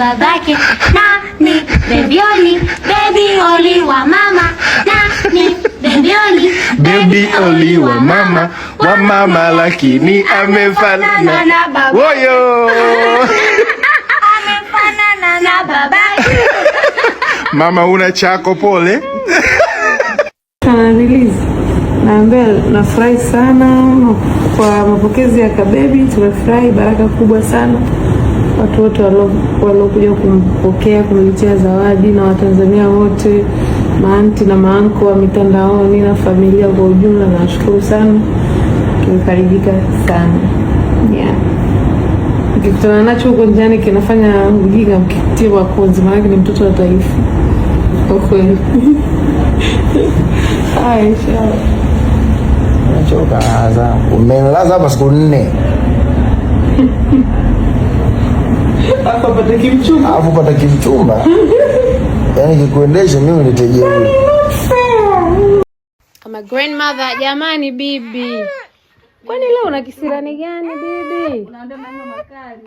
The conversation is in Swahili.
babake. Nani baby Oli, baby Oli wa mama. Nani baby Oli, baby Oli wa mama lakini amefanana na baba. Woyo. Amefanana na babake. Mama una chako pole. Kana release. Naambia nafurahi sana kwa mapokezi ya Kabebi, tumefurahi, baraka kubwa sana. Watu wote waliokuja kumpokea, kumletea zawadi na Watanzania wote, maanti na maanko wa mitandaoni na familia kwa ujumla, nashukuru sana. Tumekaribika sana. Yeah. Nikikutana nacho huko njiani kinafanya ujinga mkitie makonzi, maana ni mtoto wa taifa. Kwa kweli. Inshallah. Nachoka sasa. Umelaza hapa siku 4. Hapo pata kimchumba. Yaani kikuendesha mimi niteje wewe. Kama grandmother, jamani bibi. Kwani leo una kisirani gani bibi? Unaambia maneno makali.